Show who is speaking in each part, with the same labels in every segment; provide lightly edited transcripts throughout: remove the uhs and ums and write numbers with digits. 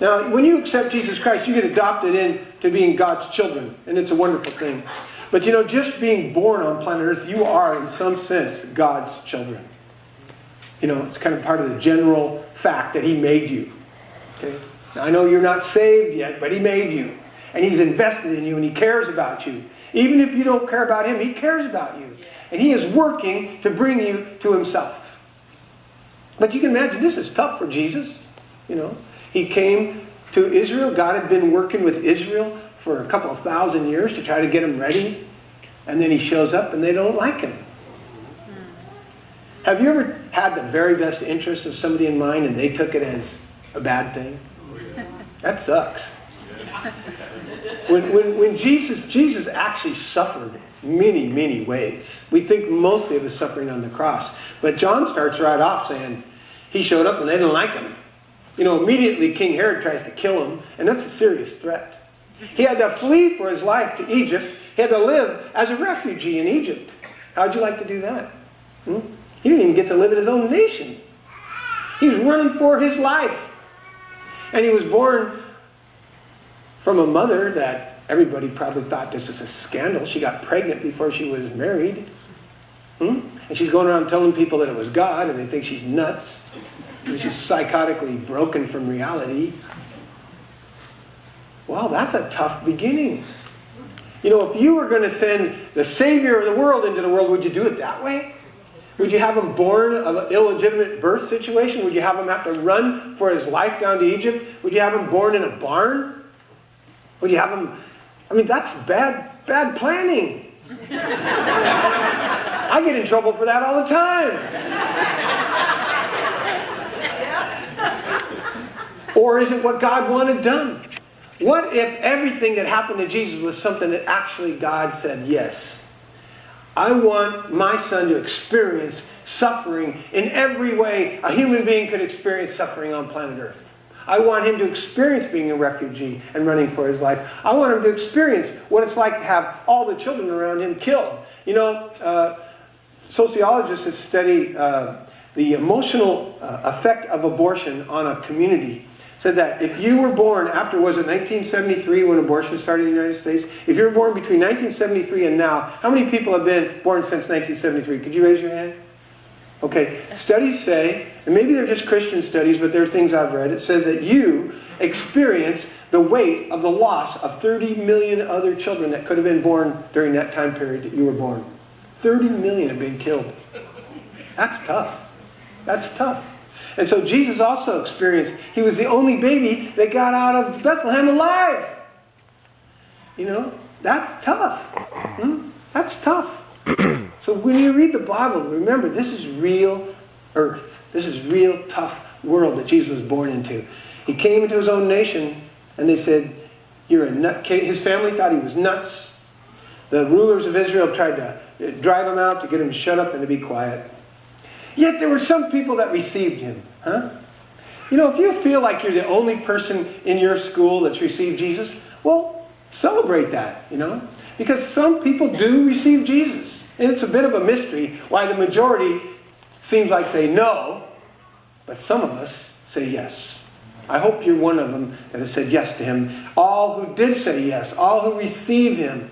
Speaker 1: Now, when you accept Jesus Christ, you get adopted into being God's children, and it's a wonderful thing. But you know, just being born on planet Earth, you are, in some sense, God's children. You know, it's kind of part of the general fact that He made you. Okay? Now, I know you're not saved yet, but He made you. And He's invested in you, and He cares about you. Even if you don't care about Him, He cares about you. And He is working to bring you to Himself. But you can imagine, this is tough for Jesus. You know, He came to Israel. God had been working with Israel for a couple of thousand years to try to get them ready. And then He shows up and they don't like Him. Have you ever had the very best interest of somebody in mind and they took it as a bad thing? That sucks. When Jesus actually suffered many, many ways. We think mostly of His suffering on the cross. But John starts right off saying, He showed up and they didn't like Him. You know, immediately King Herod tries to kill Him, and that's a serious threat. He had to flee for his life to Egypt. He had to live as a refugee in Egypt. How'd you like to do that? He didn't even get to live in his own nation. He was running for his life. And he was born from a mother that everybody probably thought this was a scandal. She got pregnant before she was married. And she's going around telling people that it was God, and they think she's nuts. And she's psychotically broken from reality. Well, that's a tough beginning. You know, if you were going to send the Savior of the world into the world, would you do it that way? Would you have him born of an illegitimate birth situation? Would you have him have to run for his life down to Egypt? Would you have him born in a barn? Would you have him... I mean, that's bad planning. I get in trouble for that all the time. Or is it what God wanted done? What if everything that happened to Jesus was something that actually God said, yes, I want my son to experience suffering in every way a human being could experience suffering on planet Earth. I want him to experience being a refugee and running for his life. I want him to experience what it's like to have all the children around him killed. You know, sociologists have studied the emotional effect of abortion on a community. Said that if you were born after, was it 1973 when abortion started in the United States? If you were born between 1973 and now, how many people have been born since 1973? Could you raise your hand? Okay, studies say, and maybe they're just Christian studies, but they're things I've read, it says that you experience the weight of the loss of 30 million other children that could have been born during that time period that you were born. 30 million have been killed. That's tough. That's tough. And so Jesus also experienced, he was the only baby that got out of Bethlehem alive. You know, that's tough. That's tough. So when you read the Bible, remember, this is real earth. This is real tough world that Jesus was born into. He came into his own nation, and they said, you're a nutcase. His family thought he was nuts. The rulers of Israel tried to drive him out, to get him to shut up and to be quiet. Yet there were some people that received him. Huh? You know, if you feel like you're the only person in your school that's received Jesus, well, celebrate that, you know. Because some people do receive Jesus. And it's a bit of a mystery why the majority seems like say no, but some of us say yes. I hope you're one of them that has said yes to him. All who did say yes, all who receive him.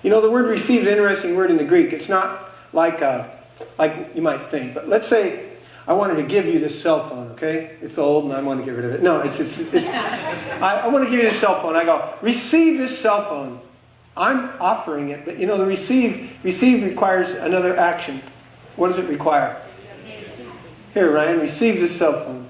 Speaker 1: You know, the word receive is an interesting word in the Greek. It's not like you might think. But let's say I wanted to give you this cell phone, okay? It's old and I want to get rid of it. No, I want to give you this cell phone. I go, receive this cell phone. I'm offering it, but you know, the receive requires another action. What does it require? Here, Ryan, receive this cell phone.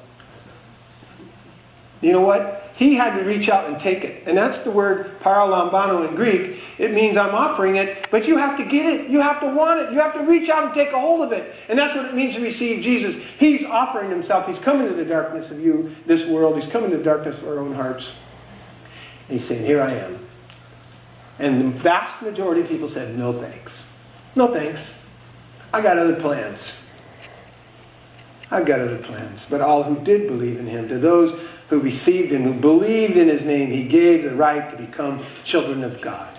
Speaker 1: You know what? He had to reach out and take it. And that's the word paralambano in Greek. It means I'm offering it, but you have to get it. You have to want it. You have to reach out and take a hold of it. And that's what it means to receive Jesus. He's offering himself. He's coming to the darkness of this world. He's coming to the darkness of our own hearts. And he's saying, here I am. And the vast majority of people said, no thanks. No thanks. I got other plans. I've got other plans. But all who did believe in him, to those who received him, who believed in his name, he gave the right to become children of God.